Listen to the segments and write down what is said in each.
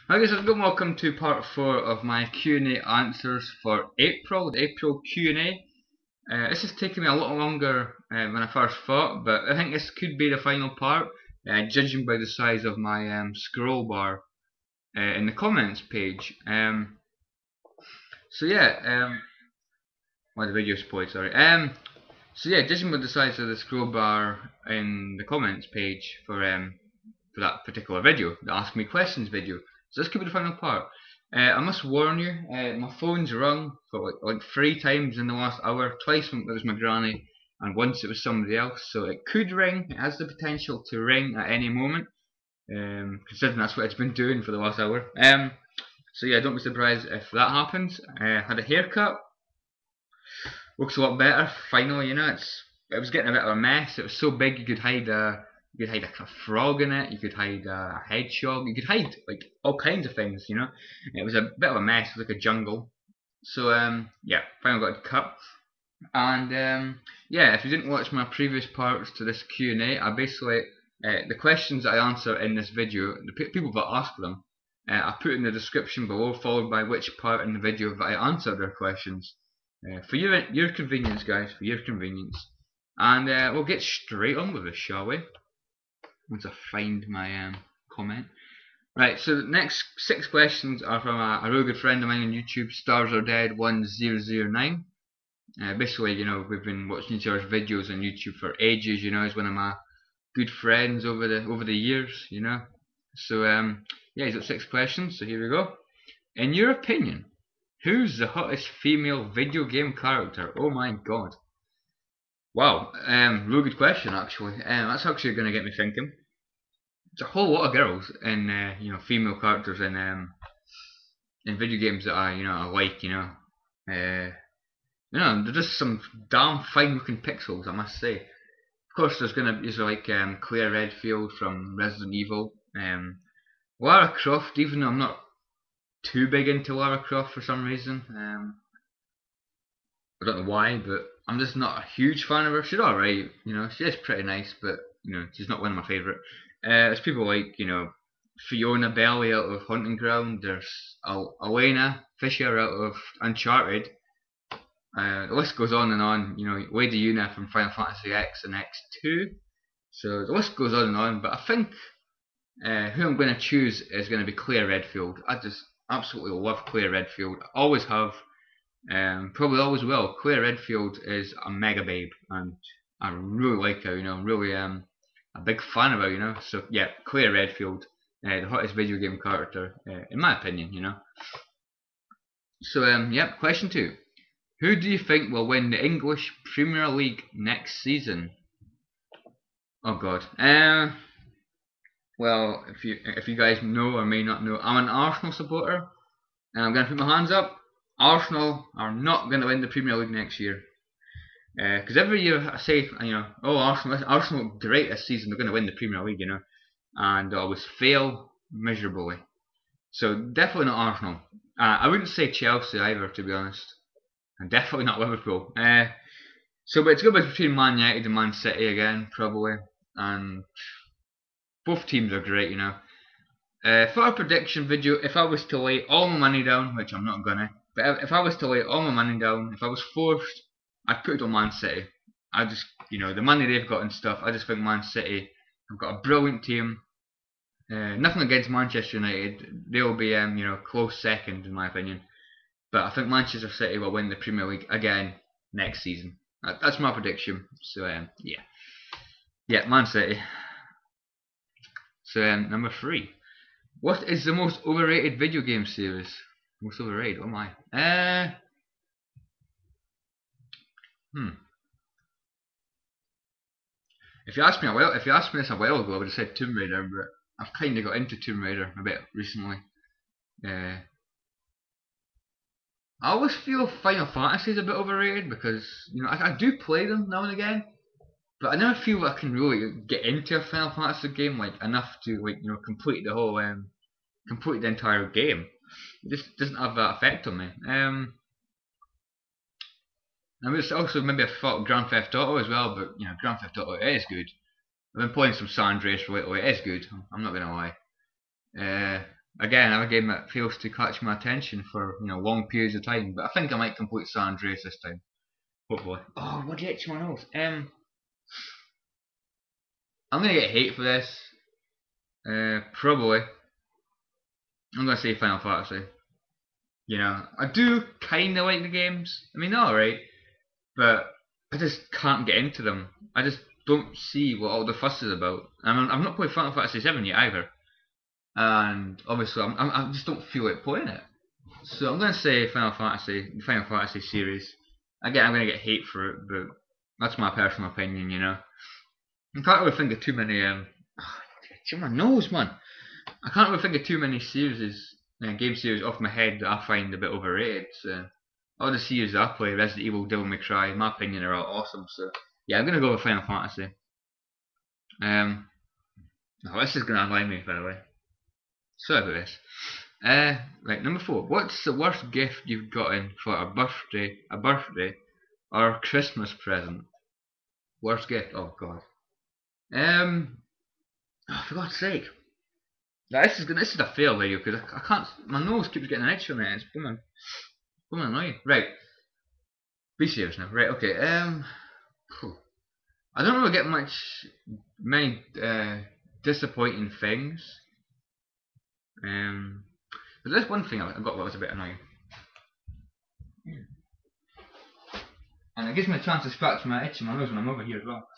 Hi guys, welcome to part 4 of my Q&A answers for April, the April Q&A. This is taking me a little longer than I first thought, but I think this could be the final part, judging by the size of my scroll bar in the comments page. Well, the video spoiled, sorry. Judging by the size of the scroll bar in the comments page for that particular video, the Ask Me Questions video. So this could be the final part. I must warn you, my phone's rung for like 3 times in the last hour. Twice it was my granny, and once it was somebody else. So it could ring. It has the potential to ring at any moment, considering that's what it's been doing for the last hour. So yeah, don't be surprised if that happens. Had a haircut. Looks a lot better. Finally, it was getting a bit of a mess. It was so big you could hide a frog in it. You could hide a hedgehog. You could hide like all kinds of things. It was a bit of a mess. It was like a jungle. So finally got it cut. And if you didn't watch my previous parts to this Q&A, I basically the questions that I answer in this video, the people that ask them, I put in the description below, followed by which part in the video that I answered their questions. For your convenience, guys, for your convenience. And we'll get straight on with this, shall we? Once I find my comment. Right, so the next 6 questions are from a really good friend of mine on YouTube, Stars Are Dead 1009. Basically, we've been watching each other's videos on YouTube for ages. He's one of my good friends over the years. So he's got 6 questions. So here we go. In your opinion, who's the hottest female video game character? Oh my god. Wow, real good question actually. That's actually going to get me thinking. There's a whole lot of girls in female characters in video games that I like. They're just some damn fine looking pixels, I must say. Of course, there's like Claire Redfield from Resident Evil. Lara Croft, even though I'm not too big into Lara Croft for some reason. I don't know why, but I'm just not a huge fan of her. She's alright, she is pretty nice, but she's not one of my favourite. There's people like, Fiona Belly out of Haunting Ground. There's Elena Fisher out of Uncharted. The list goes on and on. Lady Una from Final Fantasy X and X2. So the list goes on and on. But I think who I'm going to choose is going to be Claire Redfield. I just absolutely love Claire Redfield. I always have. Probably always will. Claire Redfield is a mega babe, and I really like her. I'm really a big fan of her. So yeah, Claire Redfield, the hottest video game character in my opinion. So question 2. Who do you think will win the English Premier League next season? Oh god. Well, if you guys know or may not know, I'm an Arsenal supporter, and I'm gonna put my hands up. Arsenal are not going to win the Premier League next year. Because every year I say, oh, Arsenal great this season, they're going to win the Premier League, and they always fail miserably. So definitely not Arsenal. I wouldn't say Chelsea either, to be honest, and definitely not Liverpool. But it's going to be between Man United and Man City again, probably, and both teams are great, For our prediction video, if I was to lay all my money down, which I'm not gonna, but if I was to lay all my money down, if I was forced, I'd put it on Man City. I just, the money they've got and stuff, I just think Man City have got a brilliant team. Nothing against Manchester United, they'll be, close second in my opinion. But I think Manchester City will win the Premier League again next season. That's my prediction. So yeah, Man City. So number 3. What is the most overrated video game series? Most overrated? Oh my. If you asked me this a while ago, I would have said Tomb Raider, but I've kind of got into Tomb Raider a bit recently. I always feel Final Fantasy is a bit overrated because I do play them now and again, but I never feel I can really get into a Final Fantasy game enough to complete the whole complete the entire game. It just doesn't have that effect on me. I mean, it's also maybe I thought Grand Theft Auto as well, but Grand Theft Auto it is good. I've been playing some San Andreas lately. It is good. I'm not gonna lie. again, another game that fails to catch my attention for long periods of time. But I think I might complete San Andreas this time, hopefully. Oh, what did you itch my nose? I'm gonna get hate for this. Probably. I'm gonna say Final Fantasy. I do kind of like the games. I mean, they're alright, but I just can't get into them. I just don't see what all the fuss is about. I've not played Final Fantasy 7 yet either, and obviously I just don't feel like playing it. So I'm gonna say Final Fantasy, the Final Fantasy series. Again, I'm gonna get hate for it, but that's my personal opinion. I can't really think of too many. It's my nose, man. I can't really think of too many game series off my head that I find a bit overrated. So all the series that I play, Resident Evil, Devil May Cry, in my opinion, are all awesome. So yeah, I'm gonna go with Final Fantasy. Oh, this is gonna annoy me, by the way. Sorry about this. Right, number 4. What's the worst gift you've gotten for a birthday, or Christmas present? Worst gift? Oh God. Oh, for God's sake. This is a fail video because I can't. My nose keeps getting an itch on it. It's blooming annoying. Right. Be serious now. Right. Okay. I don't really get many disappointing things. But there's one thing I got that was a bit annoying, and it gives me a chance to scratch my itch in my nose when I'm over here as well.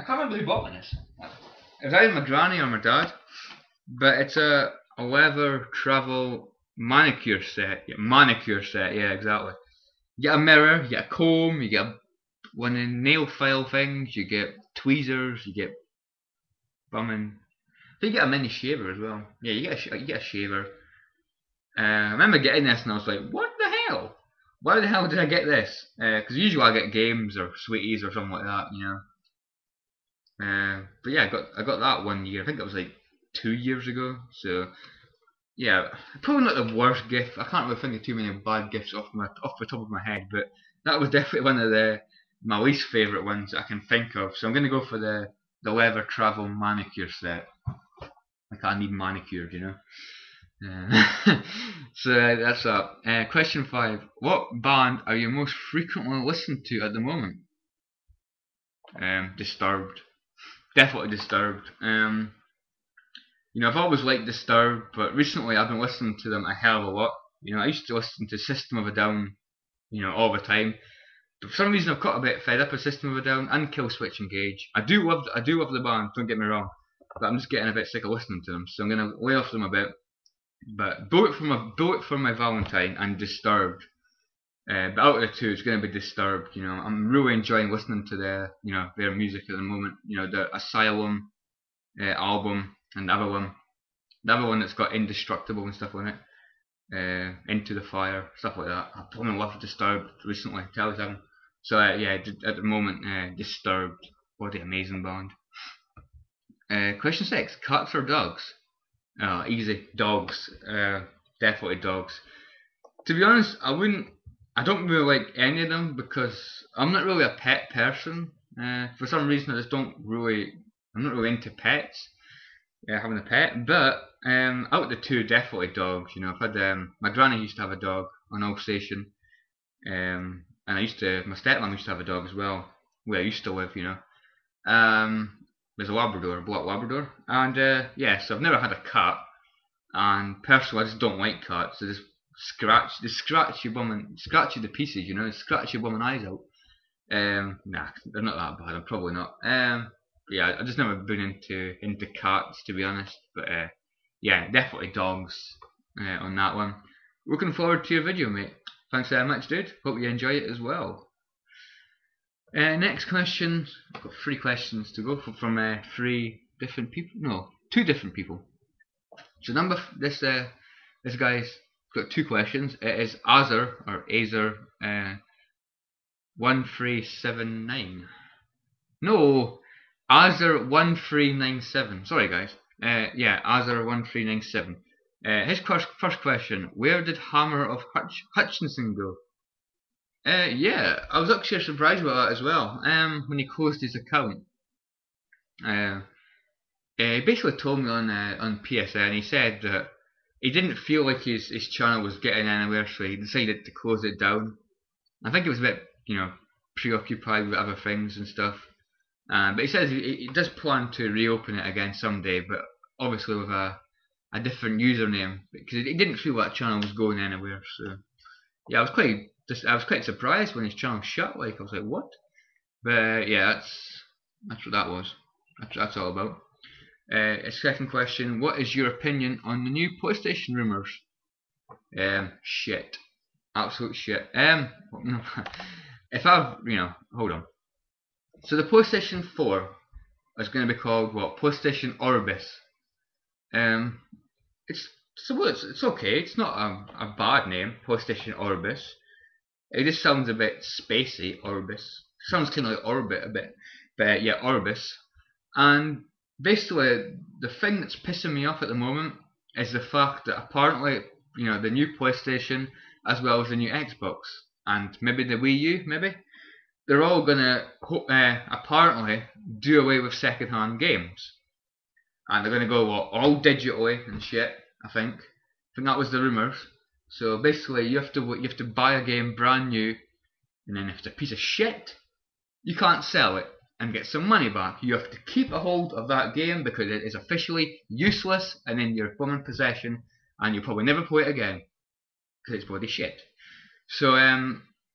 I can't remember who bought me this. It was either my granny or my dad, but it's a leather travel manicure set. Yeah, exactly. You get a mirror, you get a comb, you get one of the nail file things, you get tweezers, you get bumming. I think you get a mini shaver as well. Yeah, you get a shaver. I remember getting this and I was like, what the hell? Why the hell did I get this? Because usually I get games or sweeties or something like that, But yeah, I got that one year. I think it was like 2 years ago. So yeah, probably not the worst gift. I can't really think of too many bad gifts off the top of my head, but that was definitely one of my least favourite ones I can think of. So I'm gonna go for the leather travel manicure set. Like I need manicured, So that's that. Question 5. What band are you most frequently listening to at the moment? Disturbed. Definitely Disturbed. I've always liked Disturbed, but recently I've been listening to them a hell of a lot. I used to listen to System of a Down, all the time. But for some reason I've got a bit fed up with System of a Down and Killswitch Engage. I do love the band, don't get me wrong, but I'm just getting a bit sick of listening to them, so I'm gonna lay off them a bit. But Bullet for My Valentine and Disturbed. But out of the two, it's going to be Disturbed. I'm really enjoying listening to their music at the moment. The Asylum album and the other one that's got Indestructible and stuff on it. Into the Fire, stuff like that. I've fallen in love with Disturbed recently. Tell us them. So yeah, at the moment, Disturbed. What an amazing band. Question 6: cats or dogs? Easy. Dogs. Definitely dogs. To be honest, I don't really like any of them because I'm not really a pet person. For some reason, I'm not really into pets. Having a pet, but out of the two, definitely dogs. I've had my granny used to have a dog on Alsatian, and my stepmom used to have a dog as well where I used to live. There's a Labrador, a black Labrador, and so I've never had a cat. And personally, I just don't like cats. They just scratch your bum scratch you to pieces. Scratch your bum and eyes out. Nah, they're not that bad. I'm probably not. Yeah, I've just never been into cats, to be honest. But yeah, definitely dogs on that one. Looking forward to your video, mate. Thanks very much, dude. Hope you enjoy it as well. Next question. I've got 3 questions to go from 3 different people. No, 2 different people. So this guy's got 2 questions. It is Azer 1379. No, Azer 1397. Sorry guys. Yeah, Azer 1397. His first question: where did Hammer of Hutchinson go? Yeah, I was actually surprised about that as well. When he closed his account, He basically told me on PSN. He said that he didn't feel like his channel was getting anywhere, so he decided to close it down. I think he was a bit, preoccupied with other things and stuff. But he says he does plan to reopen it again someday, but obviously with a different username, because he didn't feel that channel was going anywhere. So yeah, I was quite surprised when his channel shut. Like, I was like, what? But yeah, that's what that was. That's all about. Second question: what is your opinion on the new PlayStation rumors? Shit, absolute shit. If hold on. So the PlayStation 4 is going to be called what? PlayStation Orbis. Um, it's okay. It's not a bad name, PlayStation Orbis. It just sounds a bit spacey, Orbis. Sounds kind of like Orbit a bit, but yeah, Orbis. And basically, the thing that's pissing me off at the moment is the fact that apparently, the new PlayStation as well as the new Xbox and maybe the Wii U, they're all gonna apparently do away with second-hand games, and they're gonna go all digitally and shit. I think that was the rumors. So basically, you have to buy a game brand new, and then if it's a piece of shit, you can't sell it and get some money back. You have to keep a hold of that game because it is officially useless and in your bum possession, and you'll probably never play it again because it's bloody shit. So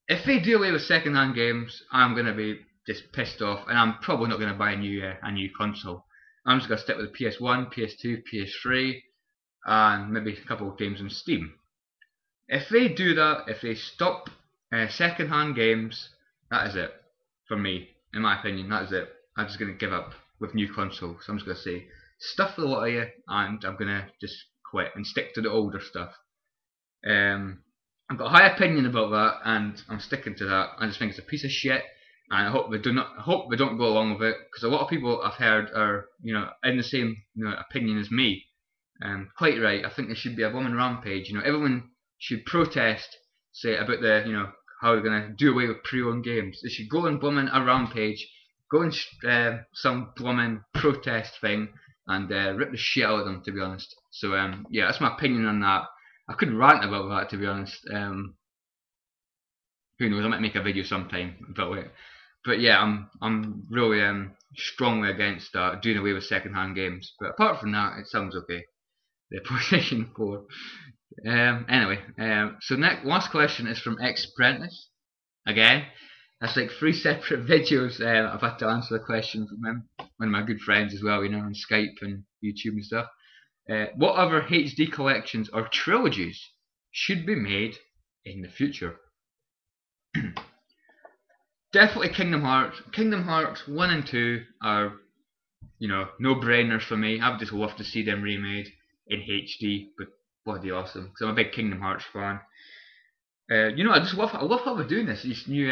if they do away with second-hand games, I'm gonna be just pissed off, and I'm probably not gonna buy a new console. I'm just gonna stick with the PS1, PS2, PS3, and maybe a couple of games on Steam. If they do that, if they stop second-hand games, that is it for me. In my opinion, that is it. I'm just gonna give up with new consoles. I'm just gonna say stuff the lot of you, and I'm gonna just quit and stick to the older stuff. I've got a high opinion about that, and I'm sticking to that. I just think it's a piece of shit, and I hope they don't go along with it, because a lot of people I've heard are in the same opinion as me. Quite right. I think there should be a woman rampage. Everyone should protest, say about the how they're gonna do away with pre-owned games. They should go and blooming a rampage, go and some blooming protest thing, and rip the shit out of them. To be honest. So yeah, that's my opinion on that. I could rant about that, to be honest. Who knows? I might make a video sometime about it. But yeah, I'm really strongly against doing away with second-hand games. But apart from that, it sounds okay. The PlayStation 4. Anyway, so last question is from Xprentas. Again, that's like 3 separate videos. I've had to answer the question from him. One of my good friends as well, on Skype and YouTube and stuff. What other HD collections or trilogies should be made in the future? Definitely Kingdom Hearts. Kingdom Hearts 1 and 2 are, no-brainers for me. I would just love to see them remade in HD, but bloody awesome. Because I'm a big Kingdom Hearts fan. I love how we're doing this. These new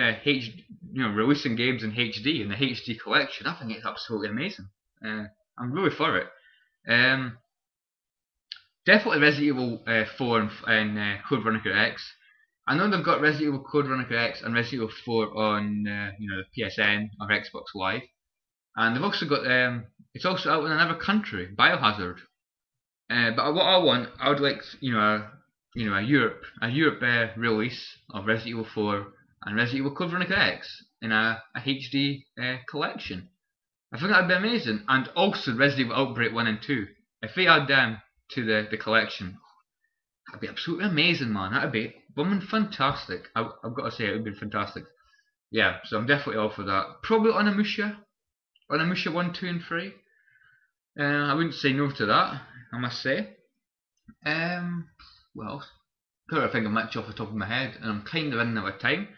releasing games in HD and the HD collection. I think it's absolutely amazing. I'm really for it. Definitely Resident Evil 4 and Code Veronica X. I know they've got Resident Evil Code Veronica X and Resident Evil 4 on the PSN or Xbox Live, and they've also got it's also out in another country, Biohazard. But what I would like a Europe release of Resident Evil 4 and Resident Evil Code Veronica X in a HD collection. I think that'd be amazing, and also Resident Evil Outbreak 1 and 2. If they add them to the collection, that'd be absolutely amazing, man. That'd be fantastic. I've got to say, it would be fantastic. Yeah, so I'm definitely all for that. Probably Onimusha 1, 2, and 3. I wouldn't say no to that, I must say. Well, can't think of much off the top of my head, and I'm kind of running out of time.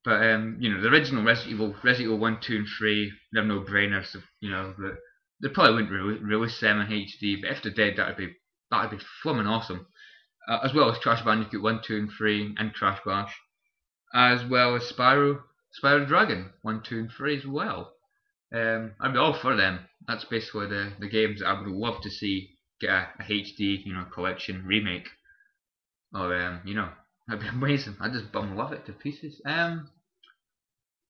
But the original Resident Evil 1, 2, and 3, they're no brainers. They probably wouldn't release them in HD, but if they did, that'd be flumming awesome. As well as Crash Bandicoot 1, 2, and 3, and Crash Bash, as well as Spyro Dragon 1, 2, and 3 as well. I'd be all for them. That's basically the games that I would love to see get a HD collection remake. Or that'd be amazing. I just love it to pieces.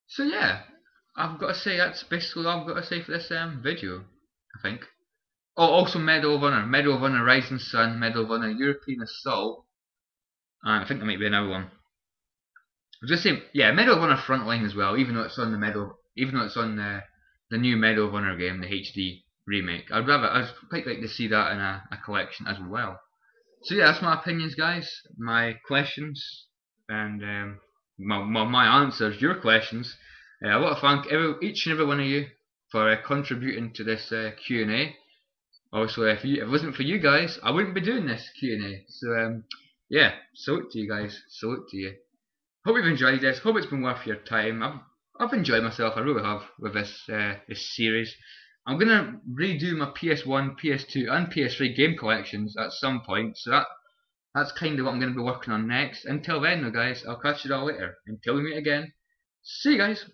So yeah, I've got to say that's basically all I've got to say for this video, I think. Oh, also Medal of Honor Rising Sun, Medal of Honor European Assault, and I think there might be another one. I was just saying, yeah, Medal of Honor Frontline as well, even though it's on the new Medal of Honor game, the HD remake. I'd quite like to see that in a collection as well. So yeah, that's my opinions, guys, my questions, and my answers, your questions. I want to thank each and every one of you for contributing to this Q&A. Also, if it wasn't for you guys, I wouldn't be doing this Q&A. So yeah, salute to you guys, salute to you. Hope you've enjoyed this. Hope it's been worth your time. I've enjoyed myself. I really have with this series. I'm gonna redo my PS1, PS2, and PS3 game collections at some point. So that's kind of what I'm gonna be working on next. Until then, though, guys, I'll catch you all later. Until we meet again. See you guys.